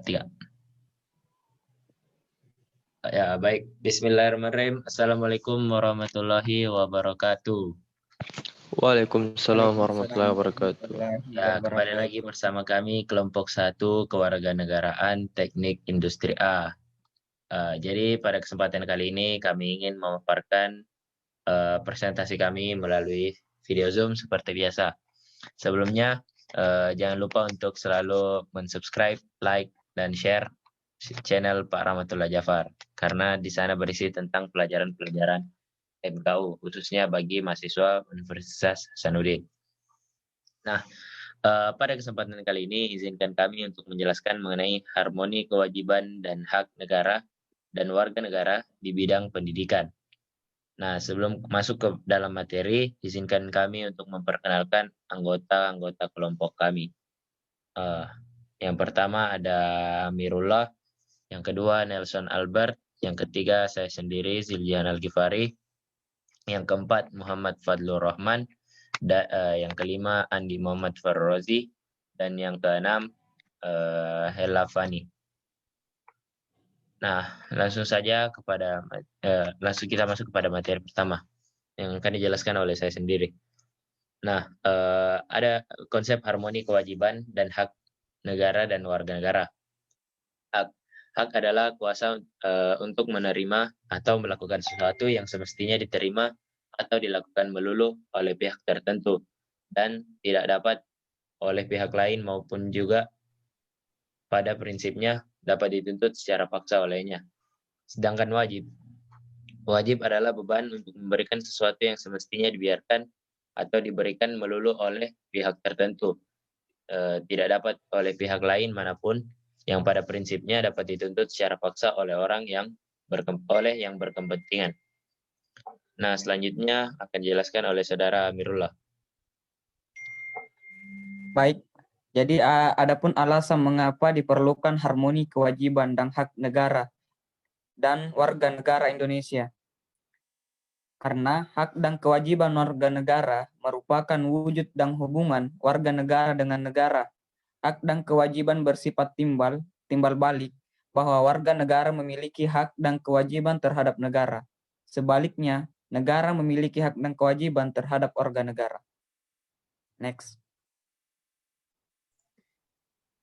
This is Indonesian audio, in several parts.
tiga. Ya, baik. Bismillahirrahmanirrahim. Assalamualaikum warahmatullahi wabarakatuh. Waalaikumsalam warahmatullahi wabarakatuh. Ya, kembali lagi bersama kami kelompok 1 Kewarganegaraan Teknik Industri A. Jadi pada kesempatan kali ini kami ingin memaparkan presentasi kami melalui video Zoom seperti biasa. Sebelumnya, jangan lupa untuk selalu mensubscribe, like, dan share channel Pak Rahmatullah Jafar, karena di sana berisi tentang pelajaran-pelajaran MKU, khususnya bagi mahasiswa Universitas Hasanuddin. Nah, pada kesempatan kali ini, izinkan kami untuk menjelaskan mengenai harmoni kewajiban dan hak negara dan warga negara di bidang pendidikan. Nah, sebelum masuk ke dalam materi, izinkan kami untuk memperkenalkan anggota-anggota kelompok kami. Yang pertama ada Amirullah, yang kedua Nelson Albert, yang ketiga saya sendiri Ziljan Al-Ghifari, yang keempat Muhammad Fadlur Rahman, yang kelima Andi Muhammad Farrozi, dan yang keenam Hela Fani. Nah, langsung kita masuk kepada materi pertama yang akan dijelaskan oleh saya sendiri. Nah, ada konsep harmoni kewajiban dan hak negara dan warga negara. Hak adalah kuasa untuk menerima atau melakukan sesuatu yang semestinya diterima atau dilakukan melulu oleh pihak tertentu dan tidak dapat oleh pihak lain, maupun juga pada prinsipnya dapat dituntut secara paksa olehnya. Sedangkan wajib adalah beban untuk memberikan sesuatu yang semestinya dibiarkan atau diberikan melulu oleh pihak tertentu, tidak dapat oleh pihak lain manapun, yang pada prinsipnya dapat dituntut secara paksa oleh orang yang berkepentingan. Nah, selanjutnya akan dijelaskan oleh saudara Amirullah. Baik, jadi adapun alasan mengapa diperlukan harmoni kewajiban dan hak negara dan warga negara Indonesia. Karena hak dan kewajiban warga negara merupakan wujud dan hubungan warga negara dengan negara. Hak dan kewajiban bersifat timbal balik, bahwa warga negara memiliki hak dan kewajiban terhadap negara. Sebaliknya, negara memiliki hak dan kewajiban terhadap warga negara. Next.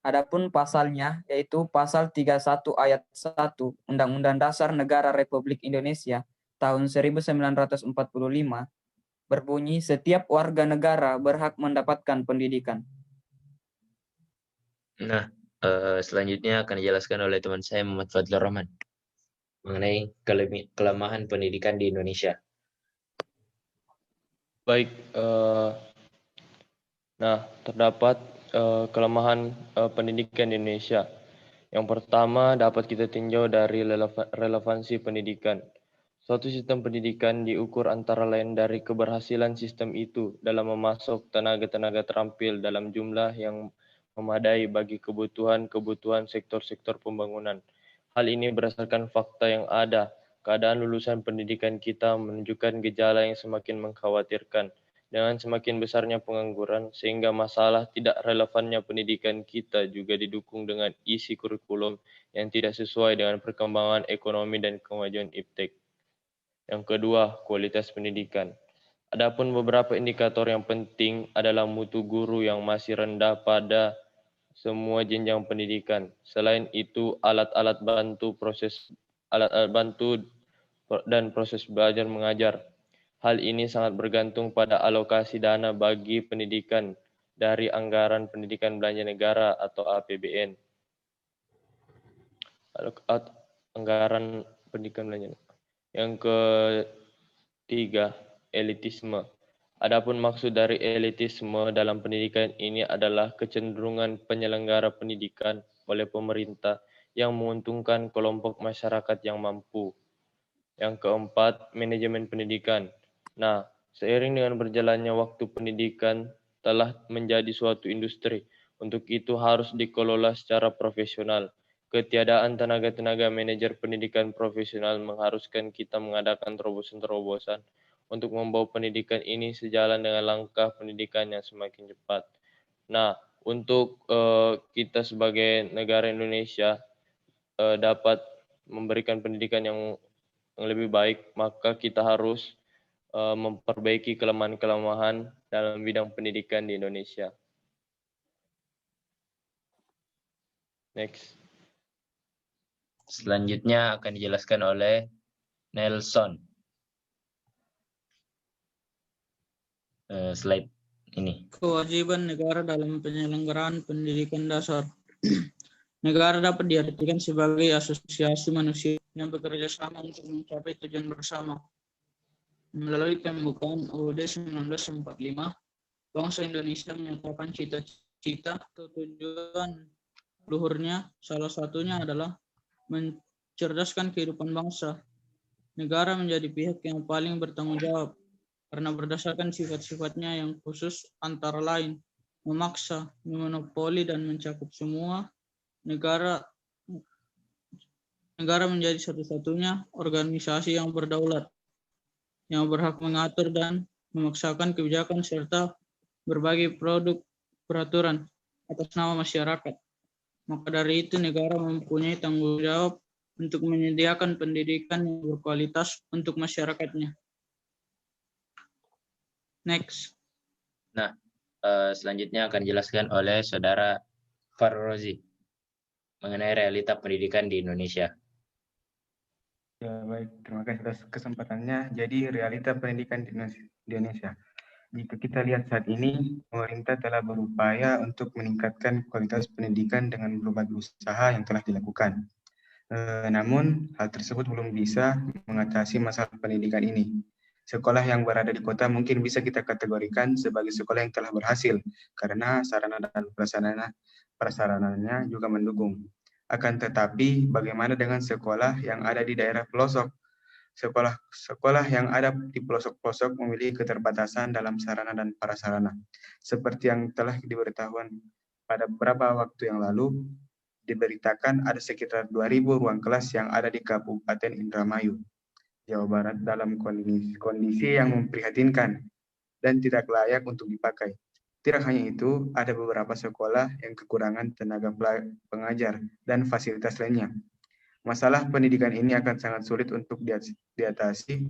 Adapun pasalnya, yaitu pasal 31 ayat 1 Undang-Undang Dasar Negara Republik Indonesia tahun 1945, berbunyi setiap warga negara berhak mendapatkan pendidikan. Nah, selanjutnya akan dijelaskan oleh teman saya Muhammad Fadlur Rahman mengenai kelemahan pendidikan di Indonesia. Baik, terdapat kelemahan pendidikan di Indonesia. Yang pertama dapat kita tinjau dari relevansi pendidikan. Suatu sistem pendidikan diukur antara lain dari keberhasilan sistem itu dalam memasok tenaga-tenaga terampil dalam jumlah yang memadai bagi kebutuhan sektor-sektor pembangunan. Hal ini berdasarkan fakta yang ada. Keadaan lulusan pendidikan kita menunjukkan gejala yang semakin mengkhawatirkan. Dengan semakin besarnya pengangguran, sehingga masalah tidak relevannya pendidikan kita juga didukung dengan isi kurikulum yang tidak sesuai dengan perkembangan ekonomi dan kemajuan iptek. Yang kedua, kualitas pendidikan. Adapun beberapa indikator yang penting adalah mutu guru yang masih rendah pada semua jenjang pendidikan. Selain itu, alat-alat bantu dan proses belajar mengajar. Hal ini sangat bergantung pada alokasi dana bagi pendidikan dari anggaran pendidikan belanja negara atau APBN. Anggaran pendidikan belanja. Yang ketiga, elitisme. Adapun maksud dari elitisme dalam pendidikan ini adalah kecenderungan penyelenggara pendidikan oleh pemerintah yang menguntungkan kelompok masyarakat yang mampu. Yang keempat, manajemen pendidikan. Nah, seiring dengan berjalannya waktu, pendidikan telah menjadi suatu industri. Untuk itu harus dikelola secara profesional. Ketiadaan tenaga-tenaga manajer pendidikan profesional mengharuskan kita mengadakan terobosan-terobosan untuk membawa pendidikan ini sejalan dengan langkah pendidikan yang semakin cepat. Nah, untuk kita sebagai negara Indonesia dapat memberikan pendidikan yang lebih baik, maka kita harus memperbaiki kelemahan-kelemahan dalam bidang pendidikan di Indonesia. Next. Selanjutnya akan dijelaskan oleh Nelson. Slide ini. Kewajiban negara dalam penyelenggaraan pendidikan dasar. Negara dapat diartikan sebagai asosiasi manusia yang bekerja sama untuk mencapai tujuan bersama. Melalui pembukaan UUD 1945, bangsa Indonesia menyatakan cita-cita atau tujuan luhurnya, salah satunya adalah mencerdaskan kehidupan bangsa. Negara menjadi pihak yang paling bertanggung jawab karena berdasarkan sifat-sifatnya yang khusus, antara lain memaksa, memonopoli, dan mencakup semua. Negara menjadi satu-satunya organisasi yang berdaulat, yang berhak mengatur dan memaksakan kebijakan serta berbagai produk peraturan atas nama masyarakat. Maka dari itu negara mempunyai tanggung jawab untuk menyediakan pendidikan yang berkualitas untuk masyarakatnya. Next. Nah, selanjutnya akan dijelaskan oleh Saudara Farrozi mengenai realita pendidikan di Indonesia. Ya, baik. Terima kasih atas kesempatannya. Jadi, realita pendidikan di Indonesia. Jika kita lihat saat ini, pemerintah telah berupaya untuk meningkatkan kualitas pendidikan dengan berbagai usaha yang telah dilakukan. Namun, hal tersebut belum bisa mengatasi masalah pendidikan ini. Sekolah yang berada di kota mungkin bisa kita kategorikan sebagai sekolah yang telah berhasil, karena sarana dan prasarananya juga mendukung. Akan tetapi, bagaimana dengan sekolah yang ada di daerah pelosok? Sekolah yang ada di pelosok-pelosok memiliki keterbatasan dalam sarana dan prasarana. Seperti yang telah diberitahukan pada beberapa waktu yang lalu, diberitakan ada sekitar 2.000 ruang kelas yang ada di Kabupaten Indramayu, Jawa Barat, dalam kondisi yang memprihatinkan dan tidak layak untuk dipakai. Tidak hanya itu, ada beberapa sekolah yang kekurangan tenaga pengajar dan fasilitas lainnya. Masalah pendidikan ini akan sangat sulit untuk diatasi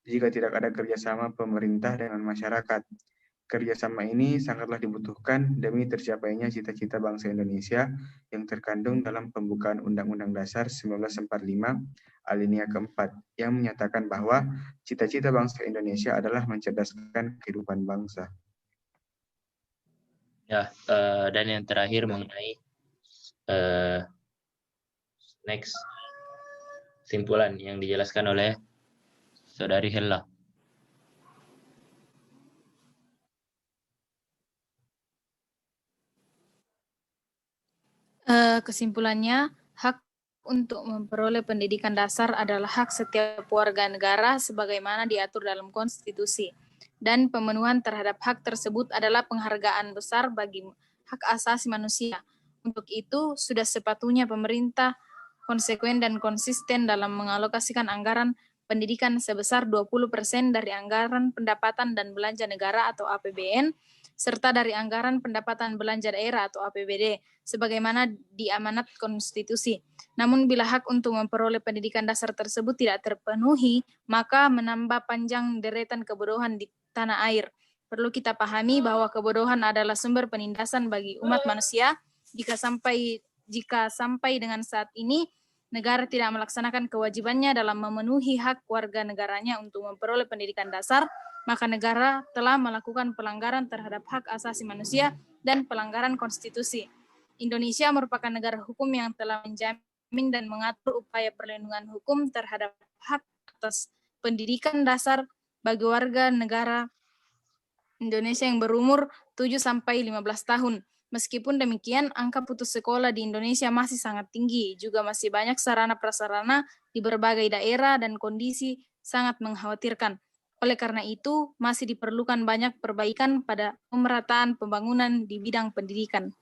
jika tidak ada kerjasama pemerintah dengan masyarakat. Kerjasama ini sangatlah dibutuhkan demi tercapainya cita-cita bangsa Indonesia yang terkandung dalam pembukaan Undang-Undang Dasar 1945 alinea keempat yang menyatakan bahwa cita-cita bangsa Indonesia adalah mencerdaskan kehidupan bangsa. Ya, dan yang terakhir mengenai next kesimpulan yang dijelaskan oleh Saudari Hella. Kesimpulannya, hak untuk memperoleh pendidikan dasar adalah hak setiap warga negara sebagaimana diatur dalam konstitusi. Dan pemenuhan terhadap hak tersebut adalah penghargaan besar bagi hak asasi manusia. Untuk itu, sudah sepatutnya pemerintah konsekuen dan konsisten dalam mengalokasikan anggaran pendidikan sebesar 20% dari anggaran pendapatan dan belanja negara atau APBN, serta dari anggaran pendapatan belanja daerah atau APBD, sebagaimana diamanat konstitusi. Namun bila hak untuk memperoleh pendidikan dasar tersebut tidak terpenuhi, maka menambah panjang deretan kebodohan di tanah air. Perlu kita pahami bahwa kebodohan adalah sumber penindasan bagi umat manusia. Jika sampai dengan saat ini, negara tidak melaksanakan kewajibannya dalam memenuhi hak warga negaranya untuk memperoleh pendidikan dasar, maka negara telah melakukan pelanggaran terhadap hak asasi manusia dan pelanggaran konstitusi. Indonesia merupakan negara hukum yang telah menjamin dan mengatur upaya perlindungan hukum terhadap hak atas pendidikan dasar bagi warga negara Indonesia yang berumur 7-15 tahun. Meskipun demikian, angka putus sekolah di Indonesia masih sangat tinggi. Juga masih banyak sarana-prasarana di berbagai daerah dan kondisi sangat mengkhawatirkan. Oleh karena itu, masih diperlukan banyak perbaikan pada pemerataan pembangunan di bidang pendidikan.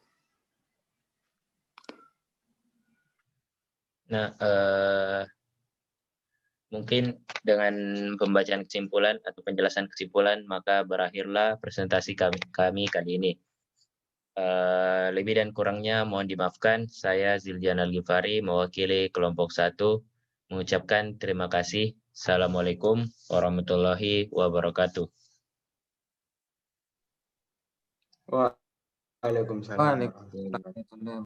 Nah, mungkin dengan pembacaan kesimpulan atau penjelasan kesimpulan, maka berakhirlah presentasi kami kali ini. Lebih dan kurangnya mohon dimaafkan. Saya Ziljan Al-Ghifari mewakili kelompok 1 mengucapkan terima kasih. Assalamualaikum warahmatullahi wabarakatuh. Waalaikumsalam warahmatullahi wabarakatuh. Waalaikumsalam.